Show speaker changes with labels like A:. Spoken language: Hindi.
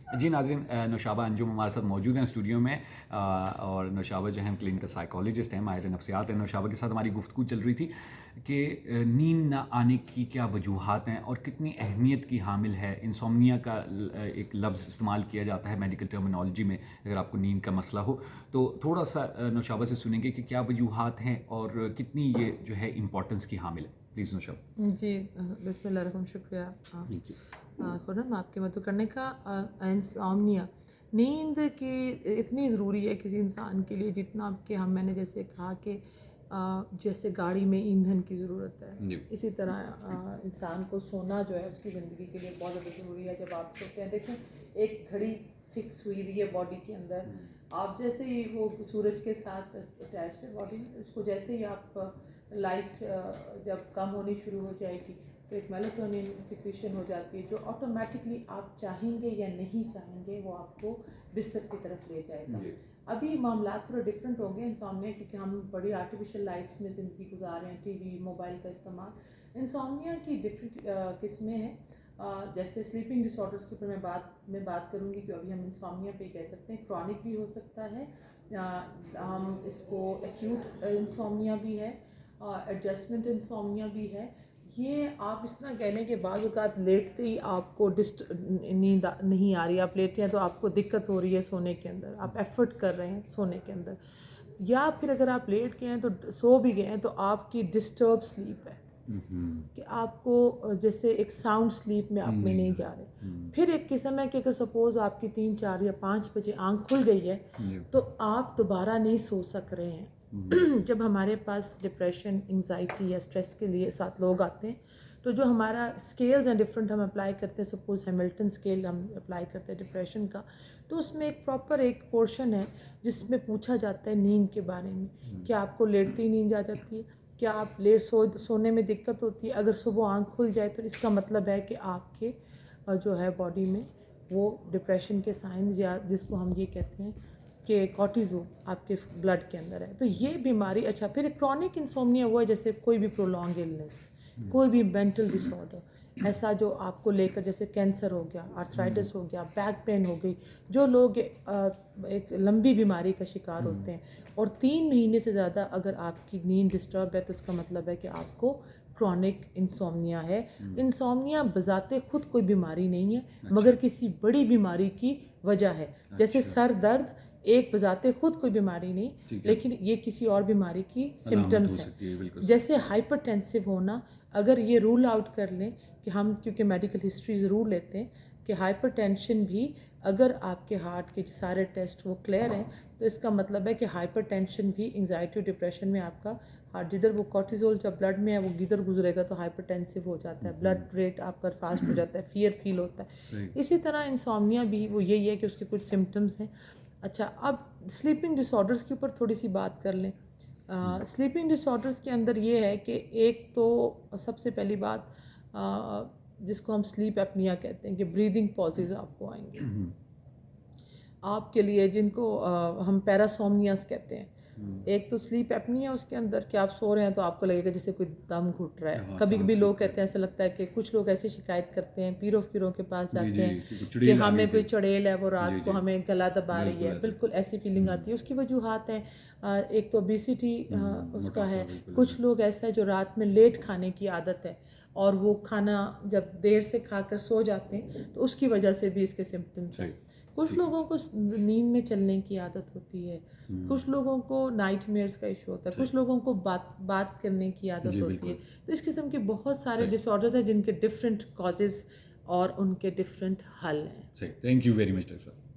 A: जी नाज़रीन, नौशाबा अंजुम हमारे साथ मौजूद हैं स्टूडियो में। और नौशाबा जो है क्लिनिकल साइकोलॉजिस्ट हैं, माहिर नफ्सियात हैं। नौशाबा के साथ हमारी गुफ्तगू चल रही थी कि नींद ना आने की क्या वजूहात हैं और कितनी अहमियत की हामिल है। इंसोम्निया का एक लफ्ज़ इस्तेमाल किया जाता है मेडिकल टर्मिनोलॉजी में अगर आपको नींद का मसला हो। तो थोड़ा सा नौशाबा से सुनेंगे कि क्या वजूहात हैं और कितनी ये जो है इम्पोर्टेंस की हामिल है। प्लीज़ नौशाबा।
B: जी, बिस्मिल्लाह, शुक्रिया खुरम आपकी मदद करने का। इंसोम्निया, नींद की इतनी ज़रूरी है किसी इंसान के लिए जितना आपके मैंने जैसे कहा कि जैसे गाड़ी में ईंधन की ज़रूरत है, इसी तरह इंसान को सोना जो है उसकी ज़िंदगी के लिए बहुत ज़्यादा ज़रूरी है। जब आप सोते हैं, देखें एक घड़ी फिक्स हुई हुई है बॉडी के अंदर। आप जैसे ही वो सूरज के साथ अटैच्ड है बॉडी, उसको जैसे ही आप लाइट जब कम होनी शुरू हो जाएगी तो एक मेलाटोनिन सिक्रीशन हो जाती है जो ऑटोमेटिकली आप चाहेंगे या नहीं चाहेंगे वो आपको बिस्तर की तरफ ले जाएगा। अभी मामला थोड़ा डिफरेंट होंगे इंसोम्निया, क्योंकि हम बड़ी आर्टिफिशियल लाइट्स में ज़िंदगी गुजार रहे हैं, टीवी मोबाइल का इस्तेमाल। इंसोम्निया की डिफरेंट किस्में हैं। जैसे स्लीपिंग डिसऑर्डर्स के ऊपर मैं बात करूँगी कि अभी हम इंसोम्निया पे कह सकते हैं। क्रॉनिक भी हो सकता है, हम इसको एक्यूट इंसोम्निया भी है, एडजस्टमेंट इंसोम्निया भी है। ये आप इस तरह कहने के बाद औक़ात लेटते ही आपको नींद नहीं आ रही, आप लेटे हैं तो आपको दिक्कत हो रही है सोने के अंदर, आप एफर्ट कर रहे हैं सोने के अंदर, या फिर अगर आप लेट गए हैं तो सो भी गए हैं तो आपकी डिस्टर्ब स्लीप है कि आपको जैसे एक साउंड स्लीप में आप में नहीं जा रहे। फिर एक किस्म है कि अगर सपोज़ आपकी 3, 4 या 5 बजे आँख खुल गई है तो आप दोबारा नहीं सो सक रहे हैं। जब हमारे पास डिप्रेशन, एंजाइटी या स्ट्रेस के लिए साथ लोग आते हैं तो जो हमारा स्केल्स हैं डिफरेंट हम अप्लाई करते हैं। सपोज़ हैमिल्टन स्केल हम अप्लाई करते हैं डिप्रेशन का, तो उसमें एक प्रॉपर एक पोर्शन है जिसमें पूछा जाता है नींद के बारे में। क्या आपको लेटती ही नींद आ जाती है? क्या आप लेट सोने में दिक्कत होती है? अगर सुबह आँख खुल जाए तो इसका मतलब है कि आपके जो है बॉडी में वो डिप्रेशन के साइंस, या जिसको हम ये कहते हैं कि कॉर्टिज़ोल आपके ब्लड के अंदर है। तो ये बीमारी, अच्छा फिर क्रॉनिक इंसोम्निया हुआ है जैसे कोई भी प्रोलॉन्ग इलनेस, कोई भी मेंटल डिसऑर्डर ऐसा जो आपको लेकर, जैसे कैंसर हो गया, आर्थराइटिस हो गया, बैक पेन हो गई, जो लोग एक लंबी बीमारी का शिकार होते हैं और 3 महीने से ज़्यादा अगर आपकी नींद डिस्टर्ब है तो इसका मतलब है कि आपको क्रॉनिक इंसोम्निया है। इंसोम्निया बजाते खुद कोई बीमारी नहीं है, मगर किसी बड़ी बीमारी की वजह है। जैसे सर दर्द एक बजाते खुद कोई बीमारी नहीं, लेकिन ये किसी और बीमारी की सिम्टम्स हैं। जैसे हाइपरटेंसिव होना, अगर ये रूल आउट कर लें कि हम क्योंकि मेडिकल हिस्ट्री ज़रूर लेते हैं कि हाइपरटेंशन भी, अगर आपके हार्ट के सारे टेस्ट वो क्लियर हैं तो इसका मतलब है कि हाइपरटेंशन भी एंजाइटी और डिप्रेशन में आपका हार्ट, जिधर वो कॉर्टिज़ोल जब ब्लड में है वो किधर गुजरेगा तो हाइपरटेंसिव हो जाता है, ब्लड रेट आपका फास्ट हो जाता है, फियर फील होता है। इसी तरह इंसोम्निया भी वो यही है कि उसके कुछ सिम्टम्स हैं। अच्छा, अब स्लीपिंग डिसऑर्डर्स के ऊपर थोड़ी सी बात कर लें। स्लीपिंग डिसऑर्डर्स के अंदर ये है कि एक तो सबसे पहली बात जिसको हम स्लीप एपनिया कहते हैं कि ब्रीदिंग पॉजेज आपको आएंगे आपके लिए, जिनको हम पैरासोमनियास कहते हैं। एक तो स्लीप एपनिया, उसके अंदर कि आप सो रहे हैं तो आपको लगेगा जैसे कोई दम घुट रहा है। कभी कभी लोग कहते हैं, ऐसा लगता है कि कुछ लोग ऐसी शिकायत करते हैं, पीरों के पास जाते हैं कि हमें कोई चुड़ैल है, वो रात को हमें गला दबा रही है, बिल्कुल ऐसी फीलिंग आती है। उसकी वजूहात हैं, एक तो ओबेसिटी उसका है। कुछ लोग ऐसा है जो रात में लेट खाने की आदत है और वो खाना जब देर से खाकर सो जाते हैं तो उसकी वजह से भी इसके सिम्टम्स हैं। कुछ लोगों को नींद में चलने की आदत होती है, कुछ लोगों को नाइटमेयर्स का इशू होता है, कुछ लोगों को बात करने की आदत होती है। तो इस किस्म के बहुत सारे डिसऑर्डर्स हैं जिनके डिफरेंट कॉजेज़ और उनके डिफरेंट हल हैं।
A: Thank you very much doctor साहब।